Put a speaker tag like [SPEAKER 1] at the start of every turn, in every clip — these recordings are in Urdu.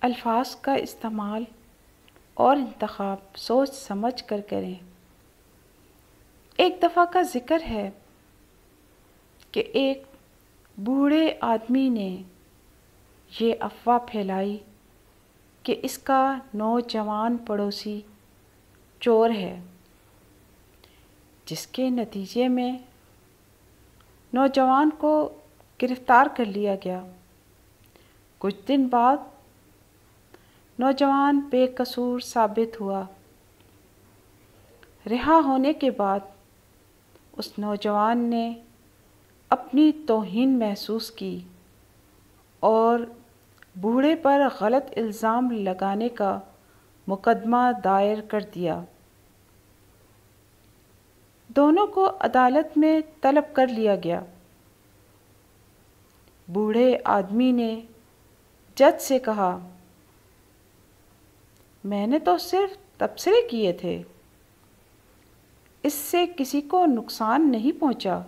[SPEAKER 1] الفاظ کا استعمال اور انتخاب سوچ سمجھ کر کریں۔ ایک دفعہ کا ذکر ہے کہ ایک بوڑھے آدمی نے یہ افواہ پھیلائی کہ اس کا نوجوان پڑوسی چور ہے، جس کے نتیجے میں نوجوان کو گرفتار کر لیا گیا۔ کچھ دن بعد نوجوان بے قصور ثابت ہوا۔ رہا ہونے کے بعد اس نوجوان نے اپنی توہین محسوس کی اور بوڑھے پر غلط الزام لگانے کا مقدمہ دائر کر دیا۔ دونوں کو عدالت میں طلب کر لیا گیا۔ بوڑھے آدمی نے جج سے کہا، میں نے تو صرف تبصرے کیے تھے، اس سے کسی کو نقصان نہیں پہنچا۔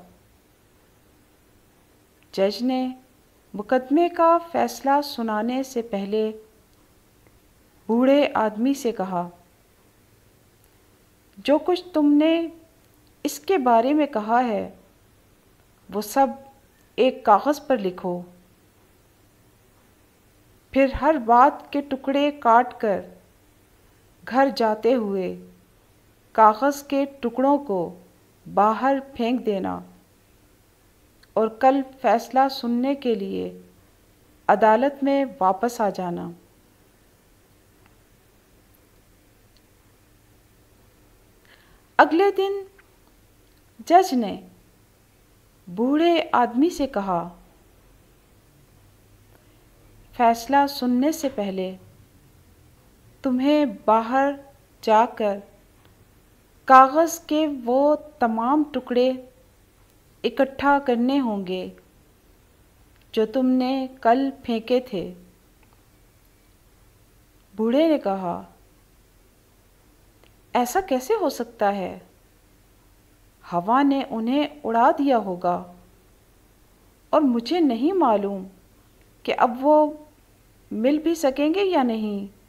[SPEAKER 1] جج نے مقدمے کا فیصلہ سنانے سے پہلے بوڑھے آدمی سے کہا، جو کچھ تم نے اس کے بارے میں کہا ہے وہ سب ایک کاغذ پر لکھو، پھر ہر بات کے ٹکڑے کاٹ کر گھر جاتے ہوئے کاغذ کے ٹکڑوں کو باہر پھینک دینا اور کل فیصلہ سننے کے لیے عدالت میں واپس آ جانا۔ اگلے دن جج نے بوڑھے آدمی سے کہا، فیصلہ سننے سے پہلے تمہیں باہر جا کر کاغذ کے وہ تمام ٹکڑے اکٹھا کرنے ہوں گے جو تم نے کل پھینکے تھے۔ بوڑھے نے کہا، ایسا کیسے ہو سکتا ہے؟ ہوا نے انہیں اڑا دیا ہوگا اور مجھے نہیں معلوم کہ اب وہ مل بھی سکیں گے یا نہیں۔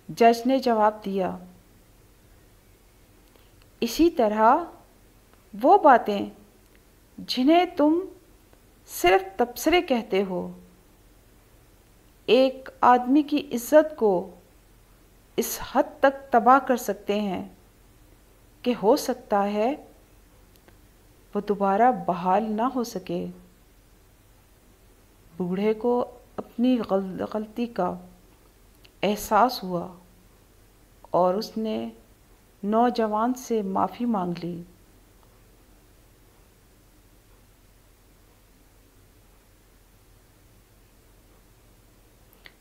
[SPEAKER 1] جج نے جواب دیا، اسی طرح وہ باتیں جنہیں تم صرف تبصرے کہتے ہو، ایک آدمی کی عزت کو اس حد تک تباہ کر سکتے ہیں کہ ہو سکتا ہے وہ دوبارہ بحال نہ ہو سکے۔ بوڑھے کو اپنی غلطی کا احساس ہوا اور اس نے نوجوان سے معافی مانگ لی۔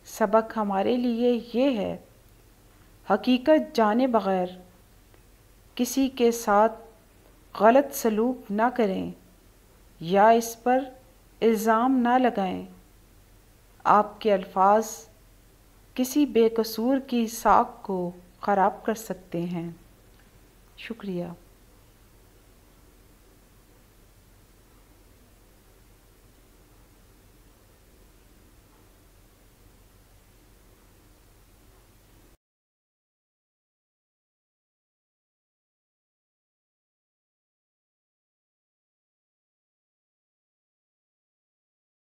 [SPEAKER 1] سبق ہمارے لیے یہ ہے، حقیقت جانے بغیر کسی کے ساتھ غلط سلوک نہ کریں یا اس پر الزام نہ لگائیں۔ آپ کے الفاظ کسی بے قصور کی ساکھ کو خراب کر سکتے ہیں۔ شکریہ۔